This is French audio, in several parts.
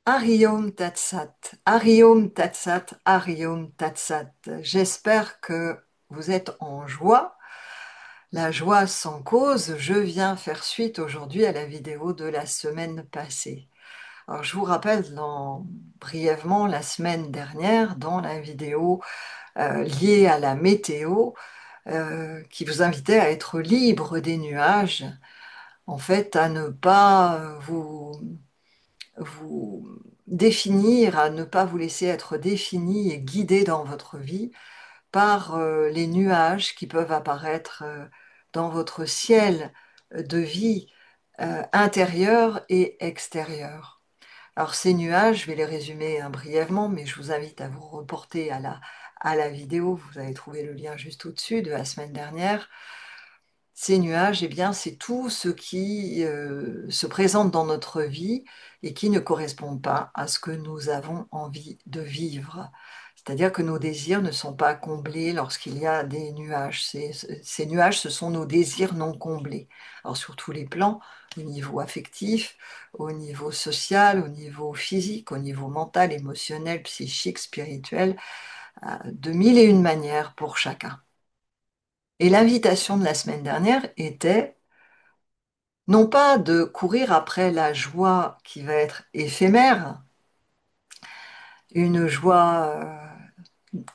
Ariom Tatsat, Ariom Tatsat, Ariom Tatsat. J'espère que vous êtes en joie. La joie sans cause, je viens faire suite aujourd'hui à la vidéo de la semaine passée. Alors, je vous rappelle brièvement la semaine dernière, dans la vidéo liée à la météo, qui vous invitait à être libre des nuages, en fait, à ne pas vous définir, à ne pas vous laisser être défini et guidé dans votre vie par les nuages qui peuvent apparaître dans votre ciel de vie intérieur et extérieur. Alors ces nuages, je vais les résumer brièvement, mais je vous invite à vous reporter à la vidéo, vous avez trouvé le lien juste au-dessus de la semaine dernière. Ces nuages, eh bien, c'est tout ce qui se présente dans notre vie et qui ne correspond pas à ce que nous avons envie de vivre. C'est-à-dire que nos désirs ne sont pas comblés lorsqu'il y a des nuages. Ces nuages, ce sont nos désirs non comblés. Alors sur tous les plans, au niveau affectif, au niveau social, au niveau physique, au niveau mental, émotionnel, psychique, spirituel, de mille et une manières pour chacun. Et l'invitation de la semaine dernière était non pas de courir après la joie qui va être éphémère, une joie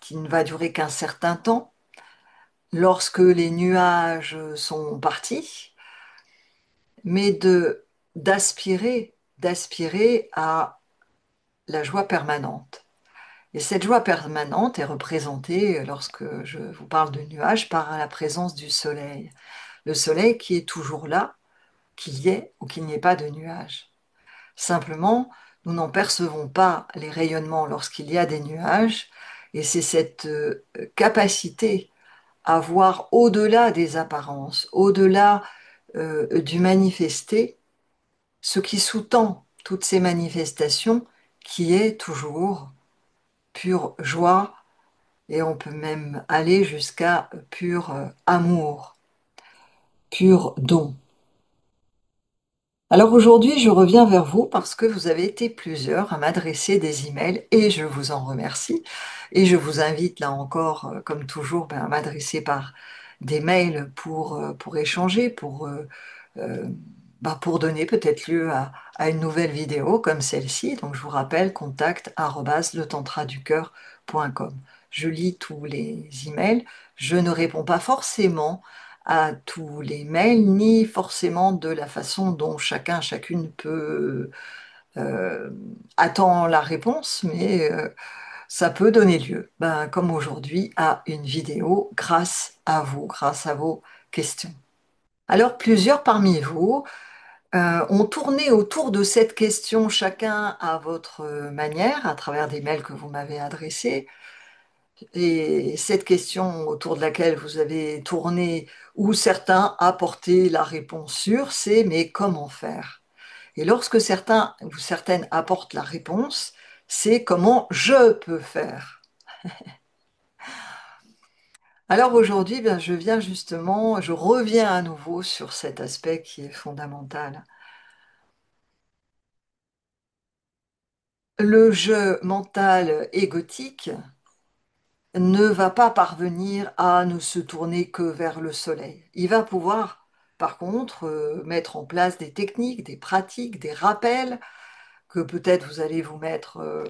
qui ne va durer qu'un certain temps, lorsque les nuages sont partis, mais d'aspirer à la joie permanente. Et cette joie permanente est représentée, lorsque je vous parle de nuages, par la présence du soleil. Le soleil qui est toujours là, qu'il y ait ou qu'il n'y ait pas de nuages. Simplement, nous n'en percevons pas les rayonnements lorsqu'il y a des nuages, et c'est cette capacité à voir au-delà des apparences, au-delà du manifesté, ce qui sous-tend toutes ces manifestations, qui est toujours pure joie, et on peut même aller jusqu'à pur amour, pur don. Alors aujourd'hui, je reviens vers vous parce que vous avez été plusieurs à m'adresser des emails et je vous en remercie. Et je vous invite là encore, comme toujours, à m'adresser par des mails pour échanger, euh, pour donner peut-être lieu à une nouvelle vidéo comme celle-ci. Donc je vous rappelle, contact@letantraducœur.com. Je lis tous les emails, je ne réponds pas forcément à tous les mails, ni forcément de la façon dont chacune peut attend la réponse, mais ça peut donner lieu, comme aujourd'hui, à une vidéo grâce à vous, grâce à vos questions. Alors, plusieurs parmi vous ont tourné autour de cette question, chacun à votre manière, à travers des mails que vous m'avez adressés. Et cette question autour de laquelle vous avez tourné, où certains apportaient la réponse sûre, c'est mais comment faire? Et lorsque certains ou certaines apportent la réponse, c'est comment je peux faire. Alors aujourd'hui, je reviens à nouveau sur cet aspect qui est fondamental. Le jeu mental égotique ne va pas parvenir à ne se tourner que vers le soleil. Il va pouvoir, par contre, mettre en place des techniques, des pratiques, des rappels que peut-être vous allez vous mettre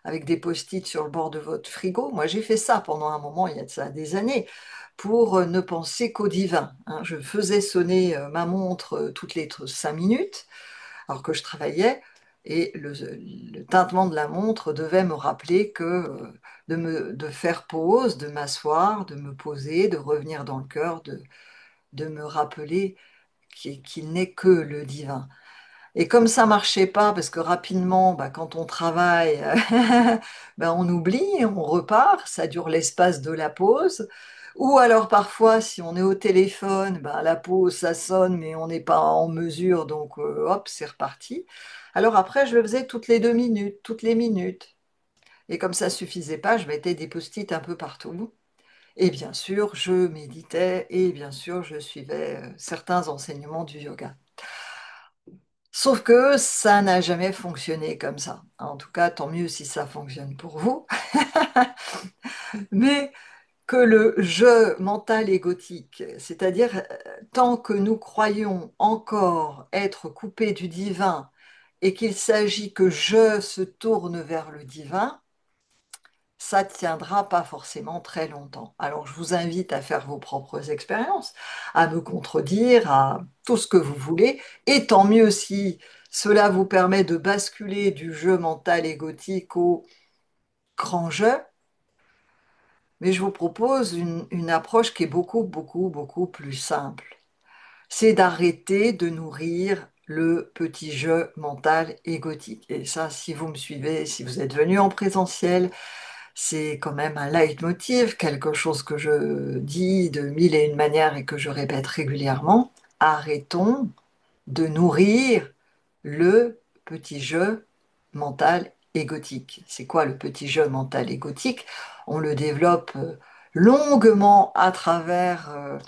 avec des post-it sur le bord de votre frigo. Moi, j'ai fait ça pendant un moment, il y a de ça des années, pour ne penser qu'au divin, hein. Je faisais sonner ma montre toutes les 5 minutes alors que je travaillais, et le tintement de la montre devait me rappeler de faire pause, de m'asseoir, de me poser, de revenir dans le cœur, de me rappeler qu'il n'est que le divin. Et comme ça marchait pas, parce que rapidement, quand on travaille, on oublie, on repart, ça dure l'espace de la pause. Ou alors parfois, si on est au téléphone, la pause, ça sonne, mais on n'est pas en mesure, donc hop, c'est reparti. Alors après, je le faisais toutes les 2 minutes, toutes les minutes. Et comme ça suffisait pas, je mettais des post-it un peu partout. Et bien sûr, je méditais et bien sûr, je suivais certains enseignements du yoga. Sauf que ça n'a jamais fonctionné comme ça. En tout cas, tant mieux si ça fonctionne pour vous. Mais que le jeu mental égotique, c'est-à-dire tant que nous croyons encore être coupés du divin et qu'il s'agit que je se tourne vers le divin, ça ne tiendra pas forcément très longtemps. Alors je vous invite à faire vos propres expériences, à me contredire, à tout ce que vous voulez, et tant mieux si cela vous permet de basculer du jeu mental égotique au grand jeu, mais je vous propose une approche qui est beaucoup, beaucoup, beaucoup plus simple. C'est d'arrêter de nourrir le petit jeu mental égotique. Et ça, si vous me suivez, si vous êtes venu en présentiel, c'est quand même un leitmotiv, quelque chose que je dis de mille et une manières et que je répète régulièrement. Arrêtons de nourrir le petit jeu mental égotique. C'est quoi le petit jeu mental égotique? On le développe longuement à travers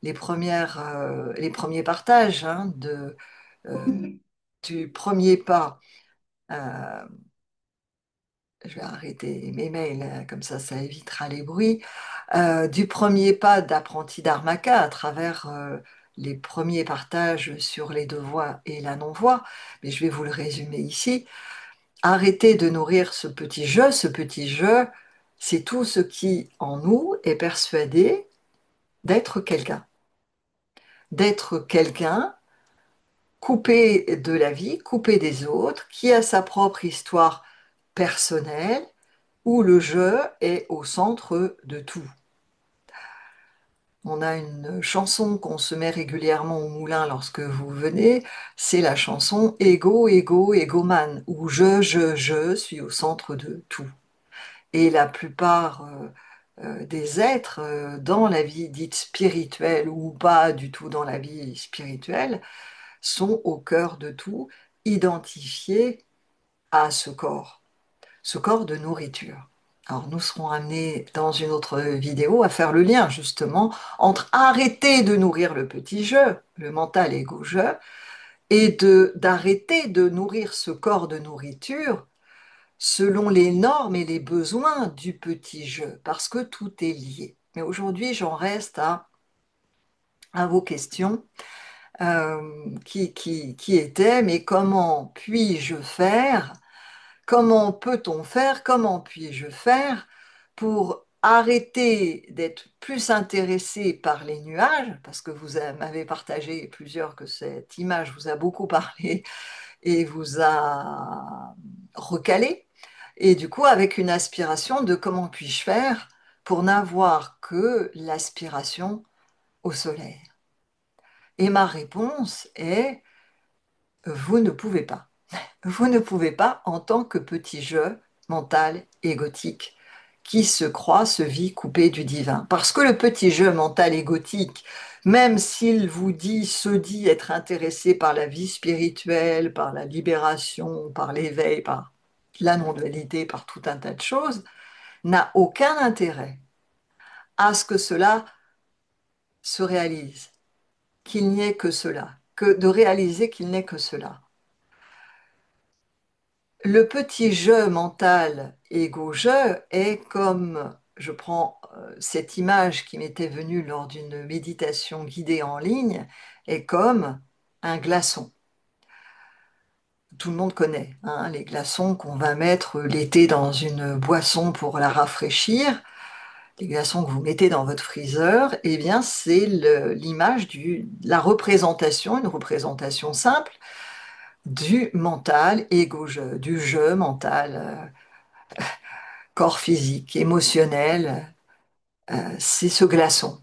les premiers partages euh, du premier pas. euh, je vais arrêter mes mails, comme ça évitera les bruits. Du premier pas d'apprenti d'Armaka à travers les premiers partages sur les deux voix et la non-voix, mais je vais vous le résumer ici. Arrêtez de nourrir ce petit jeu, c'est tout ce qui en nous est persuadé d'être quelqu'un coupé de la vie, coupé des autres, qui a sa propre histoire personnelle, où le jeu est au centre de tout. On a une chanson qu'on se met régulièrement au moulin lorsque vous venez, c'est la chanson Ego, Ego, Egoman, où je suis au centre de tout. Et la plupart des êtres dans la vie dite spirituelle ou pas du tout dans la vie spirituelle sont au cœur de tout, identifiés à ce corps de nourriture. Alors nous serons amenés dans une autre vidéo à faire le lien justement entre arrêter de nourrir le petit jeu, le mental égo-jeu, et d'arrêter de nourrir ce corps de nourriture selon les normes et les besoins du petit jeu, parce que tout est lié. Mais aujourd'hui, j'en reste à vos questions qui étaient, mais comment puis-je faire? Comment peut-on faire? Comment puis-je faire pour arrêter d'être plus intéressé par les nuages? Parce que vous m'avez partagé plusieurs que cette image vous a beaucoup parlé et vous a recalé. Et du coup, avec une aspiration de comment puis-je faire pour n'avoir que l'aspiration au soleil. Et ma réponse est, vous ne pouvez pas. Vous ne pouvez pas en tant que petit jeu mental égotique qui se croit, se vit coupé du divin. Parce que le petit jeu mental égotique, même s'il vous dit, se dit être intéressé par la vie spirituelle, par la libération, par l'éveil, par la non-dualité, par tout un tas de choses, n'a aucun intérêt à ce que cela se réalise, qu'il n'y ait que cela, que de réaliser qu'il n'est que cela. Le petit jeu mental égo-jeu est comme, je prends cette image qui m'était venue lors d'une méditation guidée en ligne, est comme un glaçon. Tout le monde connaît hein, les glaçons qu'on va mettre l'été dans une boisson pour la rafraîchir. Les glaçons que vous mettez dans votre freezer, eh bien c'est l'image la représentation, une représentation simple du mental égo-jeu, du jeu mental corps physique, émotionnel, c'est ce glaçon.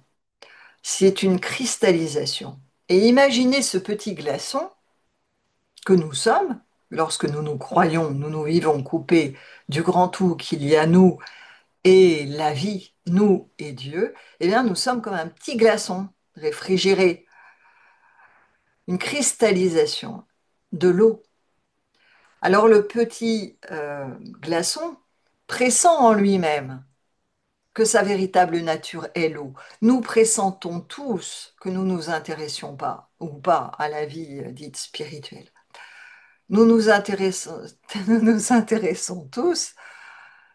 C'est une cristallisation. Et imaginez ce petit glaçon que nous sommes, lorsque nous nous croyons, nous nous vivons coupés du grand tout qu'il y a nous et la vie, nous et Dieu, eh bien nous sommes comme un petit glaçon réfrigéré, une cristallisation de l'eau. Alors le petit glaçon pressent en lui-même que sa véritable nature est l'eau. Nous pressentons tous que nous ne nous intéressions pas ou pas à la vie dite spirituelle. Nous nous intéressons, nous nous intéressons tous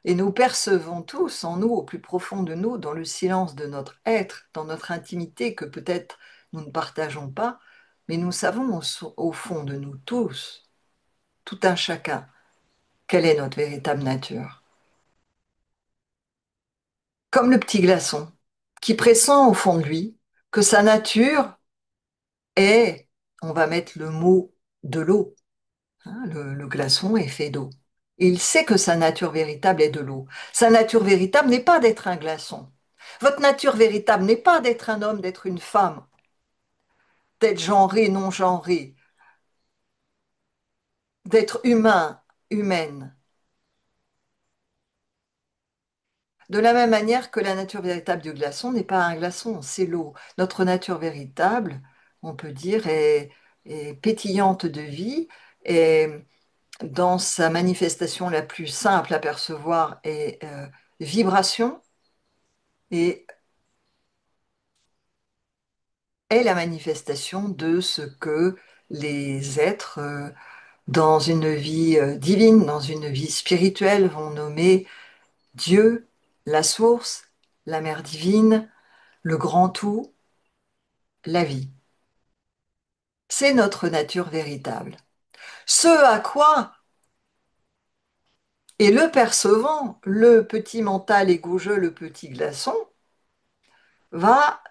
et nous percevons tous en nous, au plus profond de nous, dans le silence de notre être, dans notre intimité que peut-être nous ne partageons pas, mais nous savons au fond de nous tous, tout un chacun, quelle est notre véritable nature. Comme le petit glaçon, qui pressent au fond de lui que sa nature est, on va mettre le mot de l'eau. Hein, le glaçon est fait d'eau. Et il sait que sa nature véritable est de l'eau. Sa nature véritable n'est pas d'être un glaçon. Votre nature véritable n'est pas d'être un homme, d'être une femme, d'être genré, non genré, d'être humain, humaine. De la même manière que la nature véritable du glaçon n'est pas un glaçon, c'est l'eau. Notre nature véritable, on peut dire, est pétillante de vie et dans sa manifestation la plus simple à percevoir est vibration et est la manifestation de ce que les êtres dans une vie divine, dans une vie spirituelle vont nommer Dieu, la source, la mère divine, le grand tout, la vie. C'est notre nature véritable. Ce à quoi et le percevant, le petit mental égougeux, le petit glaçon, va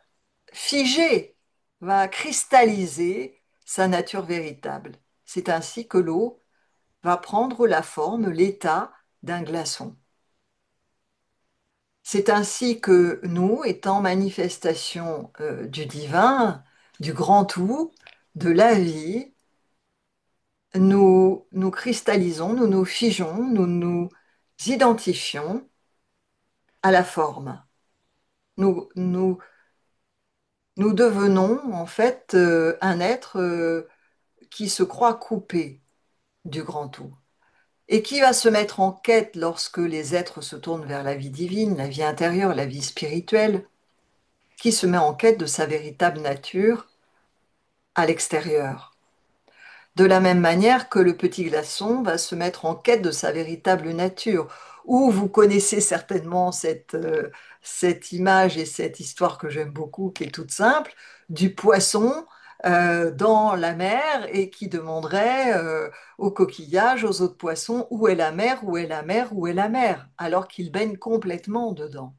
figer, va cristalliser sa nature véritable. C'est ainsi que l'eau va prendre la forme, l'état d'un glaçon. C'est ainsi que nous, étant manifestation du divin, du grand tout, de la vie, nous cristallisons, nous nous figeons, nous nous identifions à la forme. Nous, nous devenons en fait un être qui se croit coupé du grand tout et qui va se mettre en quête lorsque les êtres se tournent vers la vie divine, la vie intérieure, la vie spirituelle, qui se met en quête de sa véritable nature à l'extérieur. De la même manière que le petit glaçon va se mettre en quête de sa véritable nature. Ou vous connaissez certainement cette image et cette histoire que j'aime beaucoup, qui est toute simple, du poisson dans la mer et qui demanderait aux coquillages, aux autres poissons, où est la mer, où est la mer, où est la mer, alors qu'il baigne complètement dedans.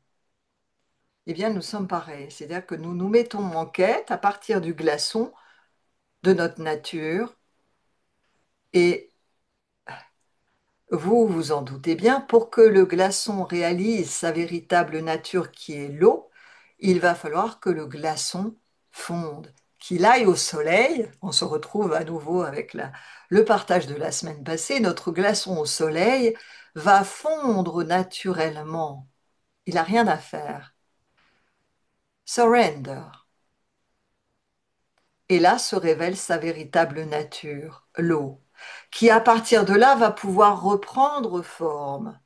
Eh bien, nous sommes pareils, c'est-à-dire que nous nous mettons en quête à partir du glaçon de notre nature et vous vous en doutez bien, pour que le glaçon réalise sa véritable nature qui est l'eau, il va falloir que le glaçon fonde, qu'il aille au soleil. On se retrouve à nouveau avec le partage de la semaine passée. Notre glaçon au soleil va fondre naturellement. Il n'a rien à faire. Surrender. Et là se révèle sa véritable nature, l'eau, qui à partir de là va pouvoir reprendre forme,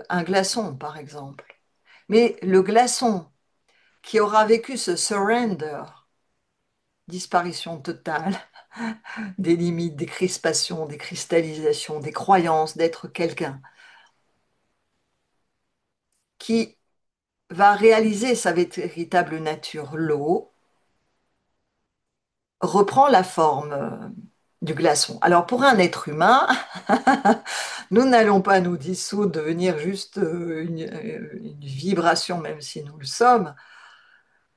un glaçon par exemple. Mais le glaçon qui aura vécu ce surrender, disparition totale des limites, des crispations, des cristallisations, des croyances d'être quelqu'un, qui va réaliser sa véritable nature, l'eau, reprend la forme du glaçon. Alors pour un être humain, nous n'allons pas nous dissoudre, devenir juste une vibration, même si nous le sommes,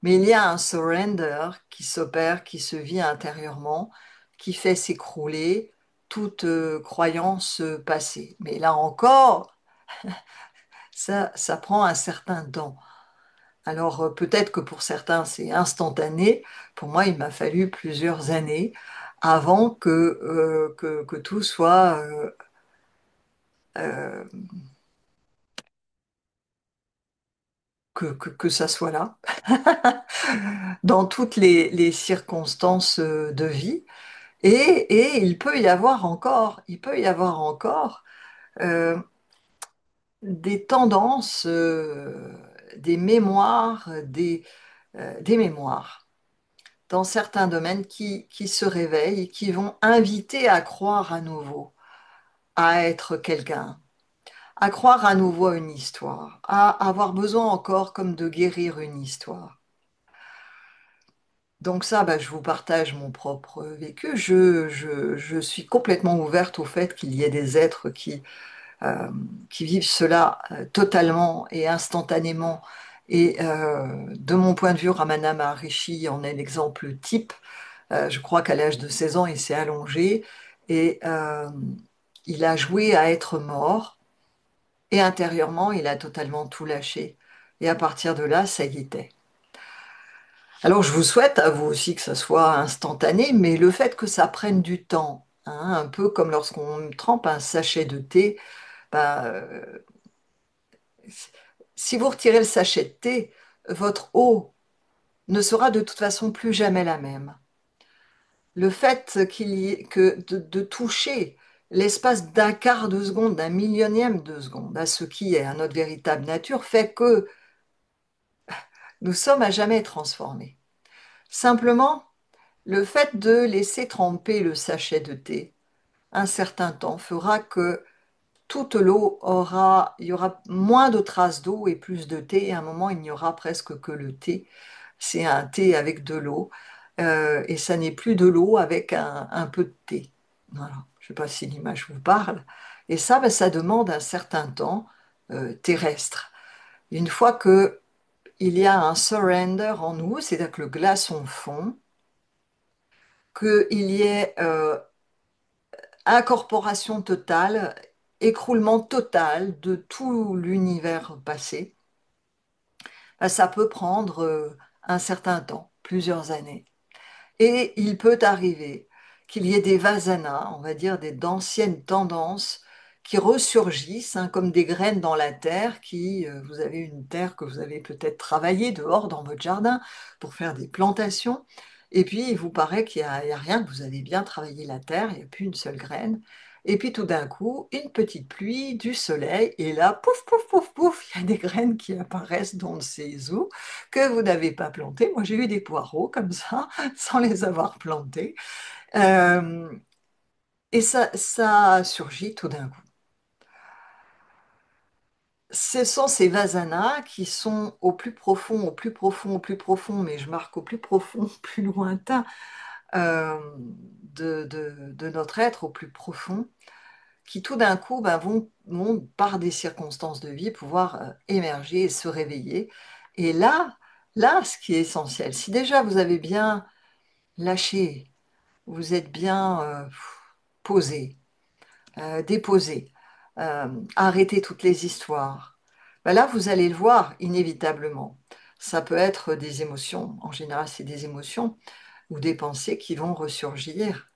mais il y a un surrender qui s'opère, qui se vit intérieurement, qui fait s'écrouler toute croyance passée. Mais là encore, ça prend un certain temps. Alors peut-être que pour certains c'est instantané, pour moi il m'a fallu plusieurs années avant que tout soit euh, que ça soit là, dans toutes les circonstances de vie. Et il peut y avoir encore euh, des tendances, des mémoires, des mémoires. dans certains domaines qui se réveillent et qui vont inviter à croire à nouveau, à être quelqu'un, à croire à nouveau à une histoire, à avoir besoin encore comme de guérir une histoire. Donc ça, bah, je vous partage mon propre vécu. Je suis complètement ouverte au fait qu'il y ait des êtres euh, qui vivent cela totalement et instantanément. Et de mon point de vue, Ramana Maharishi en est l'exemple type. Je crois qu'à l'âge de 16 ans, il s'est allongé et il a joué à être mort. Et intérieurement, il a totalement tout lâché. Et à partir de là, ça y était. Alors, je vous souhaite à vous aussi que ça soit instantané, mais le fait que ça prenne du temps, hein, un peu comme lorsqu'on trempe un sachet de thé, bah, si vous retirez le sachet de thé, votre eau ne sera de toute façon plus jamais la même. Le fait que de toucher l'espace d'un quart de seconde, d'un millionième de seconde à ce qui est à notre véritable nature fait que nous sommes à jamais transformés. Simplement, le fait de laisser tremper le sachet de thé un certain temps fera que toute l'eau il y aura moins de traces d'eau et plus de thé, et à un moment, il n'y aura presque que le thé. C'est un thé avec de l'eau, et ça n'est plus de l'eau avec un peu de thé. Voilà. Je ne sais pas si l'image vous parle. Et ça, ben, ça demande un certain temps terrestre. Une fois que il y a un surrender en nous, c'est-à-dire que le glaçon fond, qu'il y ait incorporation totale, écroulement total de tout l'univers passé, ben, ça peut prendre un certain temps, plusieurs années. Et il peut arriver qu'il y ait des vasanas, on va dire d'anciennes tendances qui ressurgissent, hein, comme des graines dans la terre, vous avez une terre que vous avez peut-être travaillée dehors dans votre jardin pour faire des plantations, et puis il vous paraît il y a rien, que vous avez bien travaillé la terre, il n'y a plus une seule graine, et puis tout d'un coup, une petite pluie, du soleil, et là, pouf, pouf, pouf, pouf, il y a des graines qui apparaissent dans ne sait où, que vous n'avez pas plantées. Moi, j'ai eu des poireaux comme ça, sans les avoir plantés. Euh, et ça surgit tout d'un coup. Ce sont ces vasanas qui sont au plus profond, au plus profond, au plus profond, mais je marque au plus profond, plus lointain de notre être, au plus profond, qui tout d'un coup ben, vont, par des circonstances de vie, pouvoir émerger et se réveiller. Et là, ce qui est essentiel, si déjà vous avez bien lâché, vous êtes bien posé, déposé, arrêté toutes les histoires, ben là, vous allez le voir inévitablement. Ça peut être des émotions, en général, c'est des émotions ou des pensées qui vont ressurgir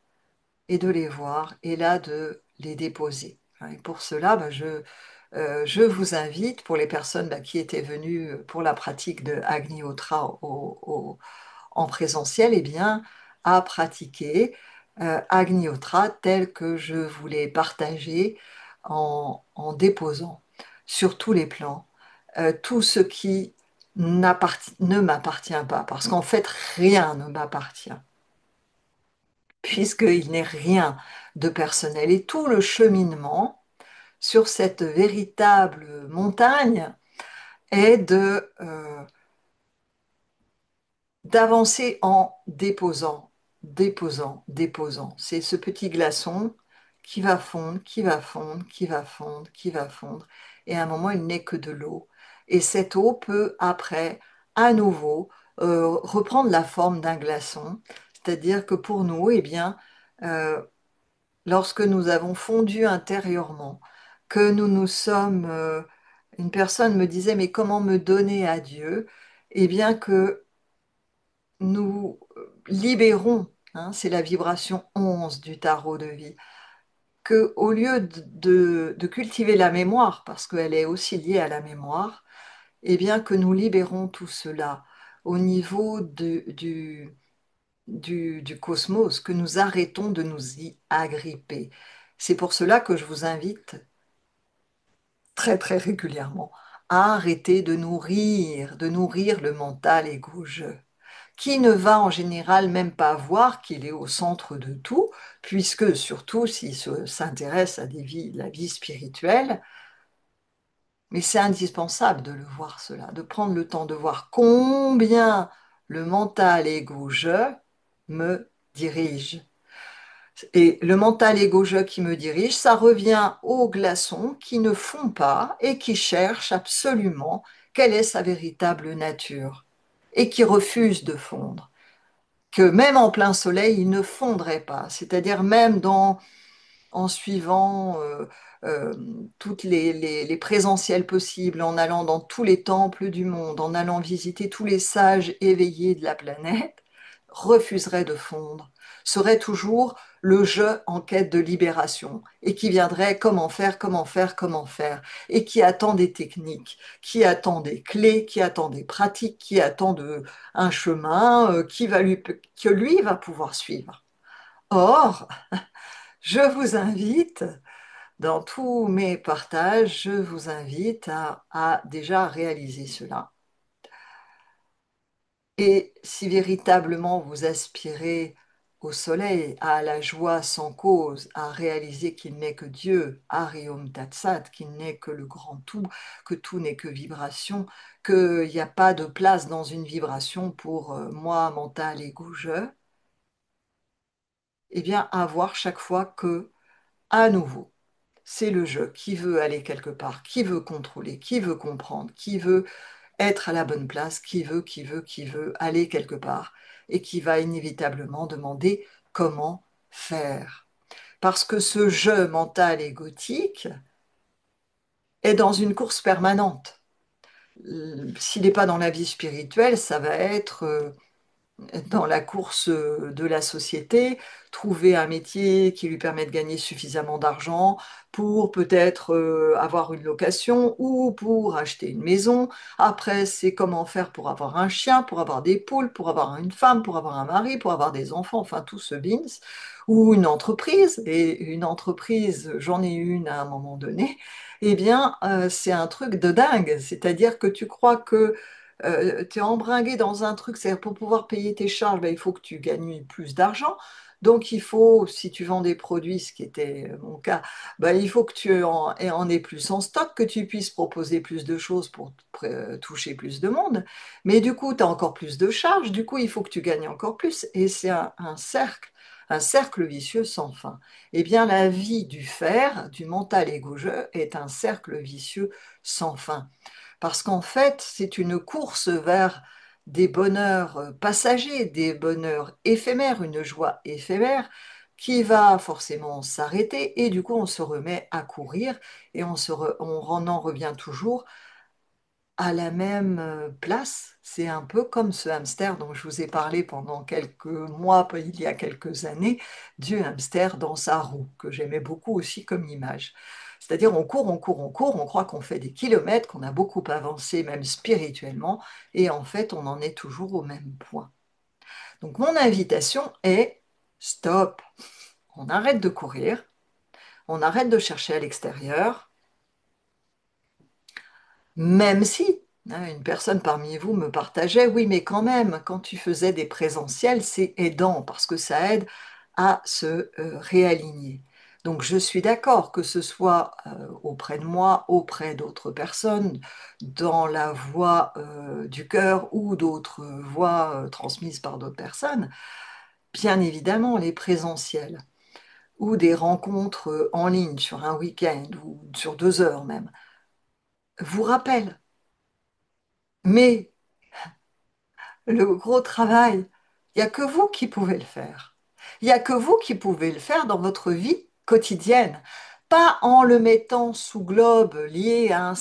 et de les voir et là de les déposer. Et pour cela, ben, je vous invite, pour les personnes ben, qui étaient venues pour la pratique de Agni Hotra en présentiel, eh bien, à pratiquer Agnihotra tel que je voulais partager en déposant sur tous les plans tout ce qui ne m'appartient pas, parce qu'en fait, rien ne m'appartient, puisqu'il n'est rien de personnel. Et tout le cheminement sur cette véritable montagne est d'avancer en déposant, déposant, déposant. C'est ce petit glaçon qui va fondre, qui va fondre, qui va fondre, qui va fondre. Et à un moment, il n'est que de l'eau. Et cette eau peut après, à nouveau, reprendre la forme d'un glaçon. C'est-à-dire que pour nous, eh bien, euh, lorsque nous avons fondu intérieurement, que nous nous sommes... une personne me disait, mais comment me donner à Dieu? Eh bien que nous libérons, hein, c'est la vibration 11 du tarot de vie, que au lieu de cultiver la mémoire, parce qu'elle est aussi liée à la mémoire, eh bien que nous libérons tout cela au niveau du cosmos, que nous arrêtons de nous y agripper. C'est pour cela que je vous invite très très régulièrement à arrêter de nourrir le mental égo-je, qui ne va en général même pas voir qu'il est au centre de tout, puisque surtout s'il s'intéresse à la vie spirituelle, mais c'est indispensable de le voir cela, de prendre le temps de voir combien le mental égo-je me dirige. Et le mental égo-je qui me dirige, ça revient aux glaçons qui ne font pas et qui cherchent absolument quelle est sa véritable nature et qui refusent de fondre. Que même en plein soleil, ils ne fondraient pas. C'est-à-dire même en suivant euh, toutes les présentiels possibles, en allant dans tous les temples du monde, en allant visiter tous les sages éveillés de la planète, refuserait de fondre, serait toujours le je en quête de libération et qui viendrait comment faire, comment faire, comment faire, et qui attend des techniques, qui attend des clés, qui attend des pratiques, qui attend un chemin que lui va pouvoir suivre. Or, je vous invite, dans tous mes partages, je vous invite à déjà réaliser cela. Et si véritablement vous aspirez au soleil, à la joie sans cause, à réaliser qu'il n'est que Dieu, Ariom Tatsat, qu'il n'est que le grand tout, que tout n'est que vibration, qu'il n'y a pas de place dans une vibration pour moi, mental, ego, je, eh bien, à voir chaque fois que, à nouveau, c'est le je qui veut aller quelque part, qui veut contrôler, qui veut comprendre, qui veut être à la bonne place, qui veut aller quelque part et qui va inévitablement demander comment faire. Parce que ce jeu mental égotique est dans une course permanente. S'il n'est pas dans la vie spirituelle, ça va être dans la course de la société, trouver un métier qui lui permet de gagner suffisamment d'argent pour peut-être avoir une location ou pour acheter une maison. Après, c'est comment faire pour avoir un chien, pour avoir des poules, pour avoir une femme, pour avoir un mari, pour avoir des enfants, enfin tout ce bins. Ou une entreprise, et une entreprise, j'en ai une à un moment donné, eh bien, c'est un truc de dingue. C'est-à-dire que tu crois que tu es embringué dans un truc, c'est pour pouvoir payer tes charges, ben, il faut que tu gagnes plus d'argent. Donc il faut, si tu vends des produits, ce qui était mon cas, ben, il faut que tu en aies plus en stock, que tu puisses proposer plus de choses pour toucher plus de monde. Mais du coup, tu as encore plus de charges, du coup, il faut que tu gagnes encore plus. Et c'est un cercle vicieux sans fin. Eh bien, la vie du faire, du mental égo-je, est un cercle vicieux sans fin. Parce qu'en fait, c'est une course vers des bonheurs passagers, des bonheurs éphémères, une joie éphémère qui va forcément s'arrêter et du coup on se remet à courir et on en revient toujours à la même place. C'est un peu comme ce hamster dont je vous ai parlé pendant quelques mois, il y a quelques années, du hamster dans sa roue, que j'aimais beaucoup aussi comme image. C'est-à-dire on court, on court, on court, on croit qu'on fait des kilomètres, qu'on a beaucoup avancé, même spirituellement, et en fait on en est toujours au même point. Donc mon invitation est stop, on arrête de courir, on arrête de chercher à l'extérieur, même si une personne parmi vous me partageait, oui, mais quand même, quand tu faisais des présentiels, c'est aidant parce que ça aide à se réaligner. Donc je suis d'accord que ce soit auprès de moi, auprès d'autres personnes, dans la voie du cœur ou d'autres voix transmises par d'autres personnes, bien évidemment les présentiels ou des rencontres en ligne sur un week-end ou sur 2 heures même, vous rappellent. Mais le gros travail, il n'y a que vous qui pouvez le faire. Il n'y a que vous qui pouvez le faire dans votre vie quotidienne. Pas en le mettant sous globe lié à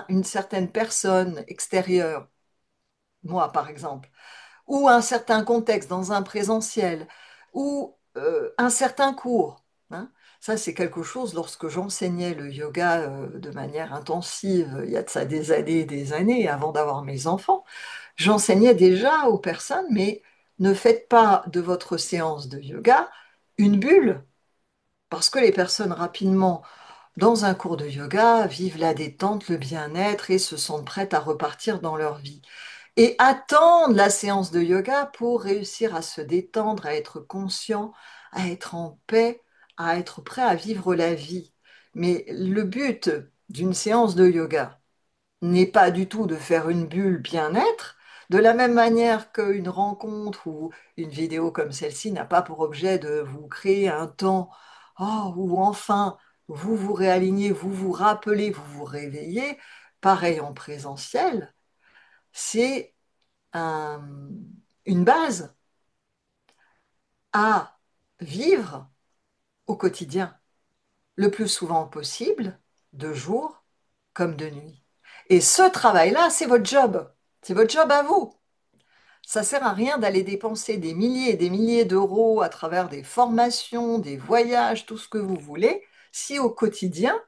une certaine personne extérieure, moi par exemple, ou un certain contexte dans un présentiel, ou un certain cours, hein. Ça, c'est quelque chose, lorsque j'enseignais le yoga de manière intensive, il y a de ça des années, avant d'avoir mes enfants, j'enseignais déjà aux personnes, mais ne faites pas de votre séance de yoga une bulle, parce que les personnes rapidement, dans un cours de yoga, vivent la détente, le bien-être et se sentent prêtes à repartir dans leur vie. et attendre la séance de yoga pour réussir à se détendre, à être conscient, à être en paix, à être prêt à vivre la vie. Mais le but d'une séance de yoga n'est pas du tout de faire une bulle bien-être, de la même manière qu'une rencontre ou une vidéo comme celle-ci n'a pas pour objet de vous créer un temps où enfin vous vous réalignez, vous vous rappelez, vous vous réveillez, pareil en présentiel, c'est un- une base à vivre au quotidien, le plus souvent possible, de jour comme de nuit. Et ce travail-là, c'est votre job. C'est votre job à vous. Ça sert à rien d'aller dépenser des milliers et des milliers d'euros à travers des formations, des voyages, tout ce que vous voulez, si au quotidien,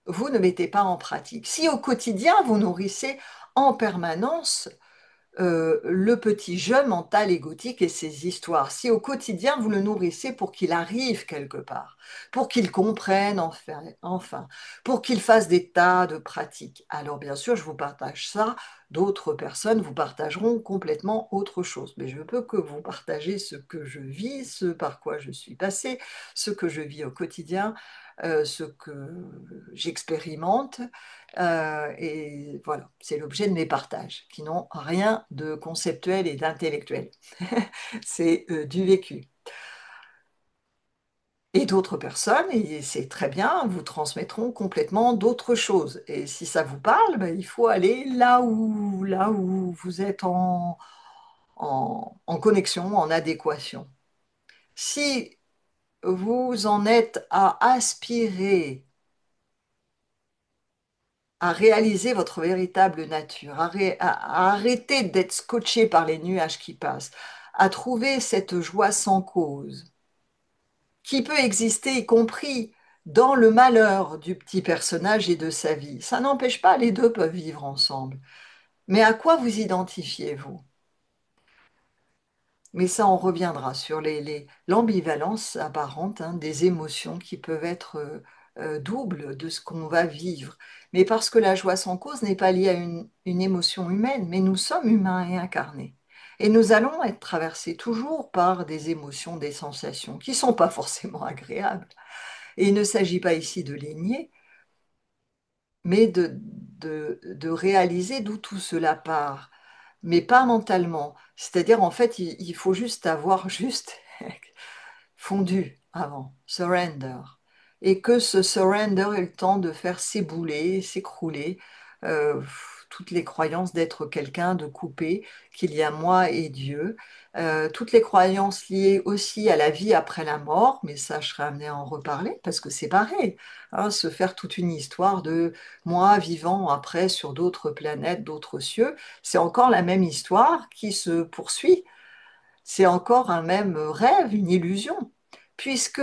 vous ne mettez pas en pratique. Si au quotidien, vous nourrissez en permanence le petit jeune mental égotique et ses histoires. Si au quotidien, vous le nourrissez pour qu'il arrive quelque part, pour qu'il comprenne enfin, pour qu'il fasse des tas de pratiques. Alors bien sûr, je vous partage ça, d'autres personnes vous partageront complètement autre chose. Mais je ne peux que vous partager ce que je vis, ce par quoi je suis passée, ce que je vis au quotidien, ce que j'expérimente. Et voilà, c'est l'objet de mes partages, qui n'ont rien de conceptuel et d'intellectuel. C'est du vécu. Et d'autres personnes, et c'est très bien, vous transmettront complètement d'autres choses. Et si ça vous parle, ben, il faut aller là où vous êtes en connexion, en adéquation. Si vous en êtes à aspirer à réaliser votre véritable nature, à arrêter d'être scotché par les nuages qui passent, à trouver cette joie sans cause, qui peut exister y compris dans le malheur du petit personnage et de sa vie. Ça n'empêche pas, les deux peuvent vivre ensemble. Mais à quoi vous identifiez-vous? Mais ça, on reviendra sur l'ambivalence apparente des émotions qui peuvent être doubles de ce qu'on va vivre. Mais parce que la joie sans cause n'est pas liée à une émotion humaine, mais nous sommes humains et incarnés. Et nous allons être traversés toujours par des émotions, des sensations qui ne sont pas forcément agréables. Et il ne s'agit pas ici de les nier, mais de réaliser d'où tout cela part, mais pas mentalement. C'est-à-dire, en fait, il faut juste avoir juste fondu avant, surrender. Et que ce surrender ait le temps de faire s'ébouler, s'écrouler euh, toutes les croyances d'être quelqu'un de coupé, qu'il y a moi et Dieu, toutes les croyances liées aussi à la vie après la mort, mais ça je serai amenée à en reparler parce que c'est pareil, hein, se faire toute une histoire de moi vivant après sur d'autres planètes, d'autres cieux, c'est encore la même histoire qui se poursuit, c'est encore un même rêve, une illusion, puisque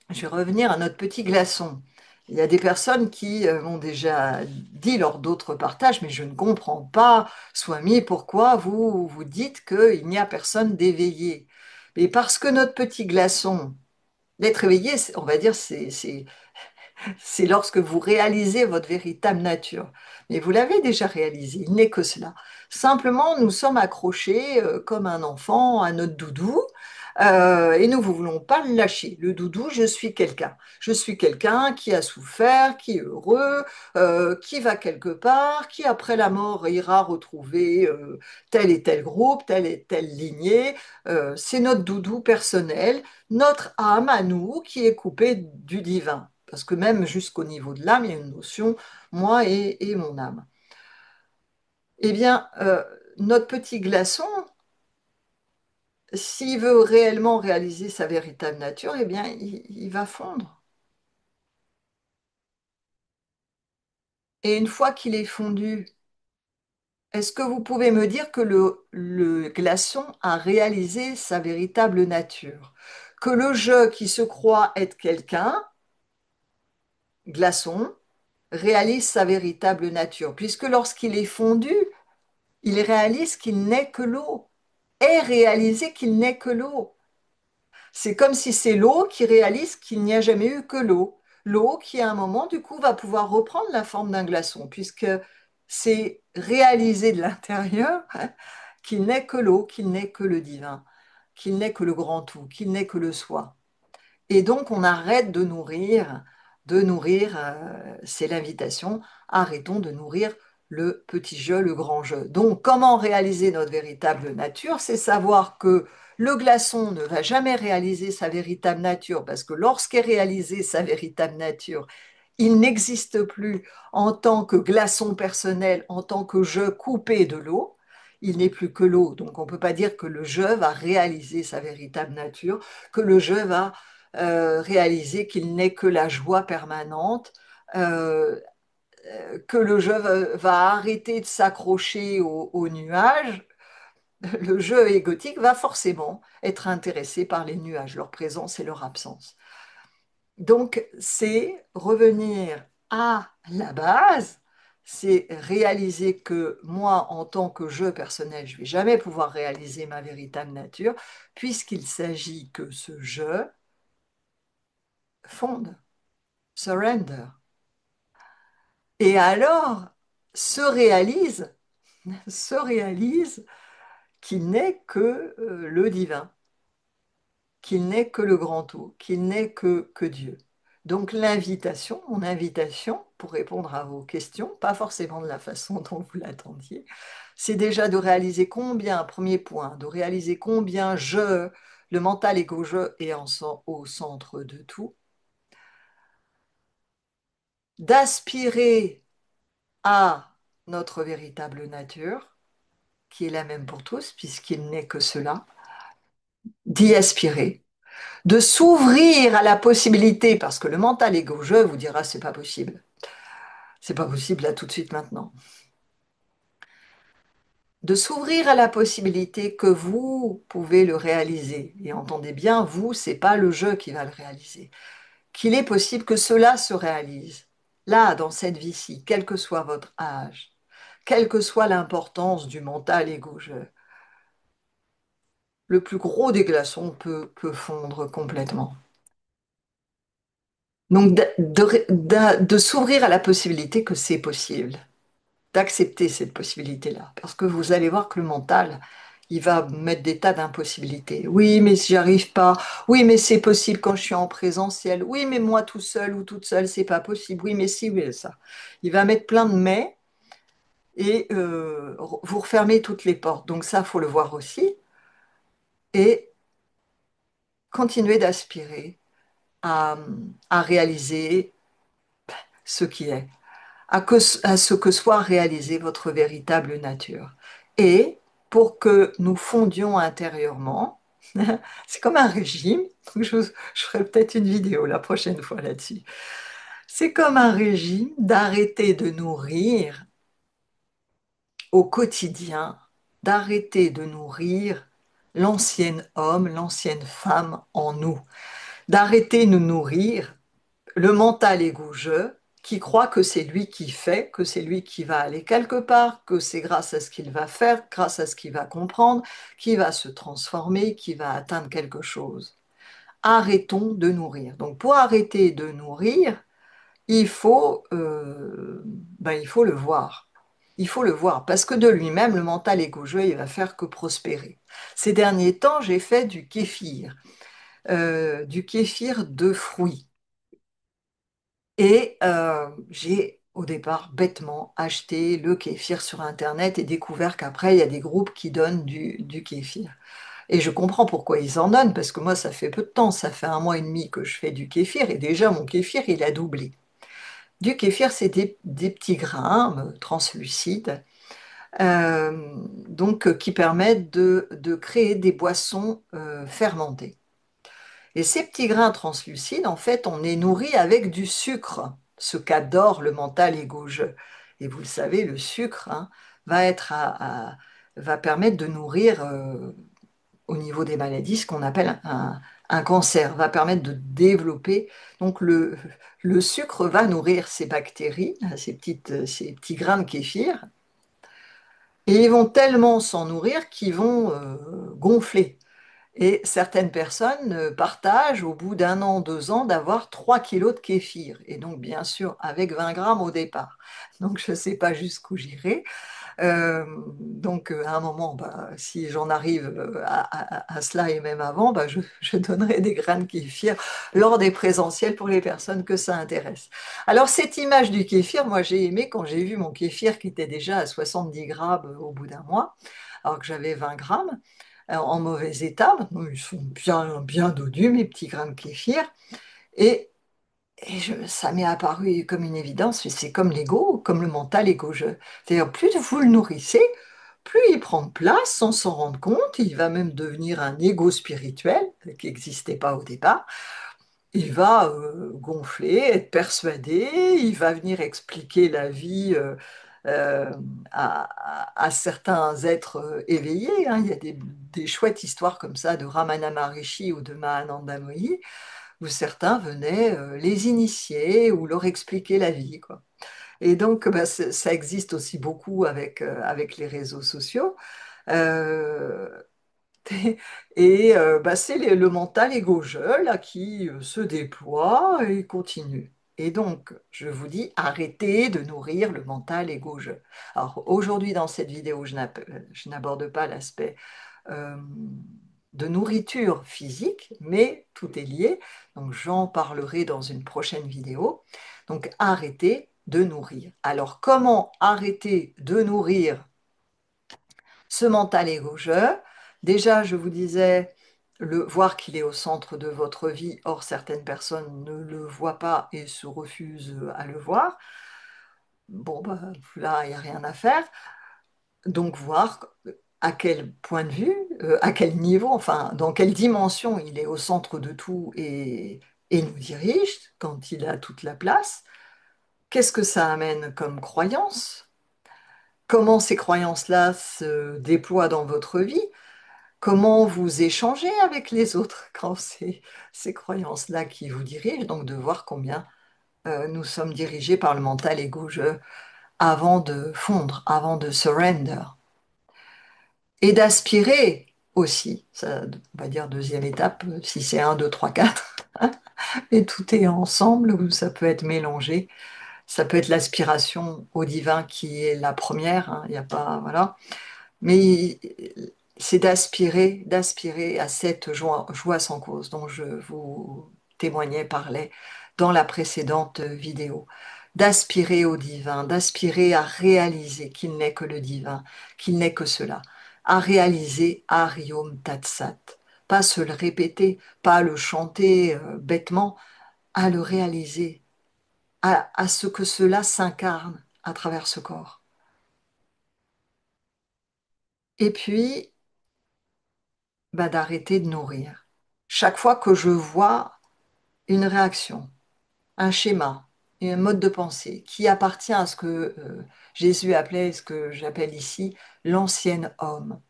je vais revenir à notre petit glaçon. Il y a des personnes qui m'ont déjà dit lors d'autres partages, mais je ne comprends pas, Swami, pourquoi vous vous dites qu'il n'y a personne d'éveillé. Mais parce que notre petit glaçon, d'être éveillé, on va dire, c'est lorsque vous réalisez votre véritable nature. Mais vous l'avez déjà réalisé, il n'est que cela. Simplement, nous sommes accrochés comme un enfant à notre doudou et nous ne voulons pas le lâcher. Le doudou, je suis quelqu'un. Je suis quelqu'un qui a souffert, qui est heureux, qui va quelque part, qui après la mort ira retrouver tel et tel groupe, telle et telle lignée. C'est notre doudou personnel, notre âme à nous qui est coupée du divin. Parce que même jusqu'au niveau de l'âme, il y a une notion moi et mon âme. Eh bien, notre petit glaçon, s'il veut réellement réaliser sa véritable nature, eh bien, il va fondre. Et une fois qu'il est fondu, est-ce que vous pouvez me dire que le glaçon a réalisé sa véritable nature? Que le je qui se croit être quelqu'un, glaçon, réalise sa véritable nature, puisque lorsqu'il est fondu, il réalise qu'il n'est que l'eau, et réaliser qu'il n'est que l'eau. C'est comme si c'est l'eau qui réalise qu'il n'y a jamais eu que l'eau. L'eau qui, à un moment, du coup, va pouvoir reprendre la forme d'un glaçon, puisque c'est réaliser de l'intérieur qu'il n'est que l'eau, qu'il n'est que le divin, qu'il n'est que le grand tout, qu'il n'est que le soi. Et donc, on arrête de nourrir, c'est l'invitation, arrêtons de nourrir le petit jeu, le grand jeu. Donc, comment réaliser notre véritable nature? C'est savoir que le glaçon ne va jamais réaliser sa véritable nature, parce que lorsqu'est réalisée sa véritable nature, il n'existe plus en tant que glaçon personnel, en tant que jeu coupé de l'eau. Il n'est plus que l'eau. Donc, on ne peut pas dire que le jeu va réaliser sa véritable nature, que le jeu va réaliser qu'il n'est que la joie permanente, euh, que le jeu va arrêter de s'accrocher aux nuages. Le jeu égotique va forcément être intéressé par les nuages, leur présence et leur absence. Donc, c'est revenir à la base, c'est réaliser que moi, en tant que je personnel, je ne vais jamais pouvoir réaliser ma véritable nature, puisqu'il s'agit que ce je fonde, surrender. Et alors, se réalise, se réalise qu'il n'est que le divin, qu'il n'est que le grand tout, qu'il n'est que Dieu. Donc l'invitation, mon invitation, pour répondre à vos questions, pas forcément de la façon dont vous l'attendiez, c'est déjà de réaliser combien, premier point, de réaliser combien le mental égo-je est au centre de tout, d'aspirer à notre véritable nature, qui est la même pour tous, puisqu'il n'est que cela, d'y aspirer, de s'ouvrir à la possibilité, parce que le mental égo-je vous dira c'est pas possible là tout de suite maintenant, de s'ouvrir à la possibilité que vous pouvez le réaliser. Et entendez bien, vous, c'est pas le jeu qui va le réaliser. Qu'il est possible que cela se réalise, là, dans cette vie-ci, quel que soit votre âge, quelle que soit l'importance du mental égo-je. Le plus gros des glaçons peut fondre complètement. Donc, de s'ouvrir à la possibilité que c'est possible, d'accepter cette possibilité-là. Parce que vous allez voir que le mental, il va mettre des tas d'impossibilités. Oui, mais si j'y arrive pas. Oui, mais c'est possible quand je suis en présentiel. Oui, mais moi tout seul ou toute seule, c'est pas possible. Oui, mais si, oui, ça. Il va mettre plein de mais et vous refermez toutes les portes. Donc ça, faut le voir aussi. Et continuer d'aspirer à, à réaliser ce qui est, à ce que soit réalisée votre véritable nature. Et pour que nous fondions intérieurement, c'est comme un régime, je ferai peut-être une vidéo la prochaine fois là-dessus, c'est comme un régime d'arrêter de nourrir au quotidien, d'arrêter de nourrir l'ancienne homme, l'ancienne femme en nous, d'arrêter de nourrir le mental égougeux qui croit que c'est lui qui fait, que c'est lui qui va aller quelque part, que c'est grâce à ce qu'il va faire, grâce à ce qu'il va comprendre, qui va se transformer, qui va atteindre quelque chose. Arrêtons de nourrir. Donc pour arrêter de nourrir, il faut le voir. Il faut le voir parce que de lui-même, le mental égougeux, il va faire que prospérer. Ces derniers temps, j'ai fait du kéfir de fruits. Et j'ai au départ bêtement acheté le kéfir sur Internet et découvert qu'après, il y a des groupes qui donnent du kéfir. Et je comprends pourquoi ils en donnent, parce que moi, ça fait peu de temps, ça fait 1 mois et demi que je fais du kéfir, et déjà, mon kéfir, il a doublé. Du kéfir, c'est des petits grains translucides, qui permettent de créer des boissons fermentées. Et ces petits grains translucides, en fait, on est nourri avec du sucre, ce qu'adore le mental égo-je. Et vous le savez, le sucre va va permettre de nourrir au niveau des maladies ce qu'on appelle un cancer, va permettre de développer. Donc le sucre va nourrir ces bactéries, ces petits grains de kéfir, et ils vont tellement s'en nourrir qu'ils vont gonfler. Et certaines personnes partagent au bout d'un an, 2 ans, d'avoir 3 kilos de kéfir. Et donc, bien sûr, avec 20 grammes au départ. Donc, je ne sais pas jusqu'où j'irai. Donc, à un moment, bah, si j'en arrive à cela et même avant, bah, je donnerai des grains de kéfir lors des présentiels pour les personnes que ça intéresse. Alors, cette image du kéfir, moi, j'ai aimé quand j'ai vu mon kéfir qui était déjà à 70 grammes au bout d'un mois, alors que j'avais 20 grammes, en mauvais état. Maintenant, ils sont bien, bien dodus, mes petits grains de kéfir. Et ça m'est apparu comme une évidence, c'est comme l'ego, comme le mental ego. C'est-à-dire, plus vous le nourrissez, plus il prend de place sans s'en rendre compte. Il va même devenir un ego spirituel qui n'existait pas au départ. Il va gonfler, être persuadé, il va venir expliquer la vie euh, à certains êtres éveillés, hein. Il y a des chouettes histoires comme ça de Ramana Maharishi ou de Mahananda Mohi où certains venaient les initier ou leur expliquer la vie, quoi. Et donc, bah, ça existe aussi beaucoup avec les réseaux sociaux. Euh, et bah, c'est le mental égo-je là, qui se déploie et continue. Et donc, je vous dis, arrêtez de nourrir le mental égo-je. Alors, aujourd'hui, dans cette vidéo, je n'aborde pas l'aspect euh, de nourriture physique, mais tout est lié. Donc j'en parlerai dans une prochaine vidéo. Donc arrêtez de nourrir. Alors comment arrêter de nourrir ce mental égo-je? Déjà, je vous disais, voir qu'il est au centre de votre vie. Or, certaines personnes ne le voient pas et se refusent à le voir. Bon, bah, là, il n'y a rien à faire. Donc voir à quel point de vue, à quel niveau, enfin dans quelle dimension il est au centre de tout et nous dirige quand il a toute la place. Qu'est-ce que ça amène comme croyance? Comment ces croyances-là se déploient dans votre vie? Comment vous échangez avec les autres quand c'est ces croyances-là qui vous dirigent? Donc de voir combien nous sommes dirigés par le mental égo-je avant de fondre, avant de surrender. Et d'aspirer aussi. Ça, on va dire deuxième étape, si c'est un, 2, 3, 4, et tout est ensemble, ou ça peut être mélangé. Ça peut être l'aspiration au divin qui est la première, hein, il n'y a pas, voilà. Mais c'est d'aspirer à cette joie sans cause dont je vous témoignais, parlais dans la précédente vidéo. D'aspirer au divin, d'aspirer à réaliser qu'il n'est que le divin, qu'il n'est que cela, à réaliser Ariom Tatsat, pas se le répéter, pas le chanter bêtement, à le réaliser, à ce que cela s'incarne à travers ce corps. Et puis, bah, d'arrêter de nourrir. Chaque fois que je vois une réaction, un schéma, un mode de pensée qui appartient à ce que Jésus appelait, ce que j'appelle ici l'ancien homme,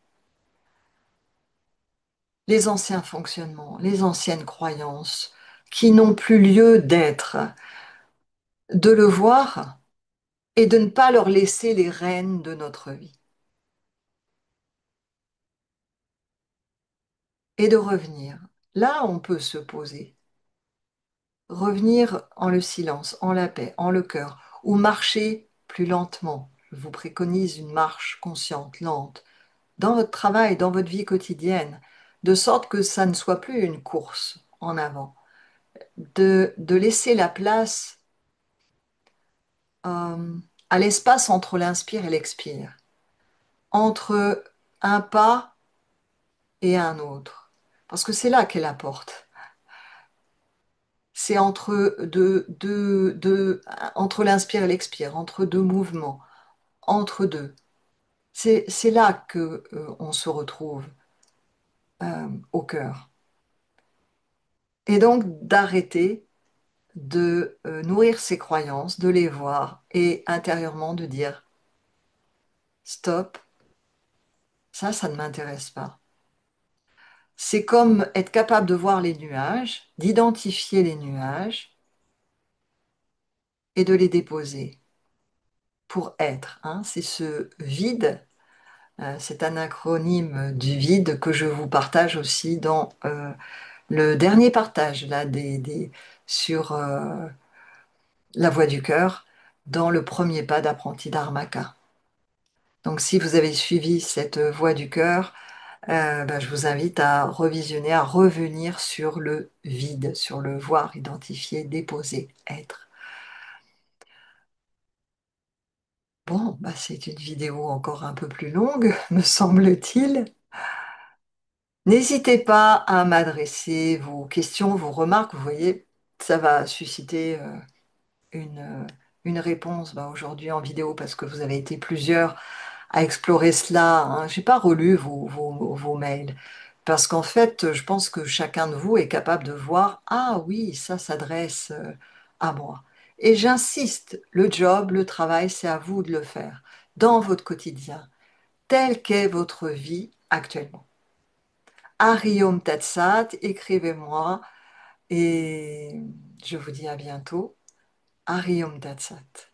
les anciens fonctionnements, les anciennes croyances qui n'ont plus lieu d'être, de le voir et de ne pas leur laisser les rênes de notre vie. Et de revenir. Là, on peut se poser. Revenir en le silence, en la paix, en le cœur, ou marcher plus lentement. Je vous préconise une marche consciente, lente, dans votre travail, dans votre vie quotidienne, de sorte que ça ne soit plus une course en avant, de laisser la place euh, à l'espace entre l'inspire et l'expire, entre un pas et un autre, parce que c'est là qu'est la porte. C'est entre l'inspire et l'expire, entre deux mouvements, entre deux. C'est là que on se retrouve au cœur. Et donc d'arrêter de nourrir ses croyances, de les voir et intérieurement de dire stop, ça ne m'intéresse pas. C'est comme être capable de voir les nuages, d'identifier les nuages et de les déposer pour être, hein. C'est ce vide C'est un acronyme du vide que je vous partage aussi dans le dernier partage là, sur la voie du cœur, dans le premier pas d'apprenti dharmaka. Donc si vous avez suivi cette voie du cœur, je vous invite à revisionner, à revenir sur le vide, sur le voir, identifier, déposer, être. Bon, c'est une vidéo encore un peu plus longue, me semble-t-il. N'hésitez pas à m'adresser vos questions, vos remarques. Vous voyez, ça va susciter une, euh, une réponse aujourd'hui en vidéo parce que vous avez été plusieurs à explorer cela, hein. J'ai pas relu vos mails parce qu'en fait, je pense que chacun de vous est capable de voir, ah oui, ça s'adresse à moi. Et j'insiste, le job, le travail, c'est à vous de le faire dans votre quotidien, tel qu'est votre vie actuellement. Hariom Tatsat, écrivez-moi et je vous dis à bientôt. Hariom Tatsat.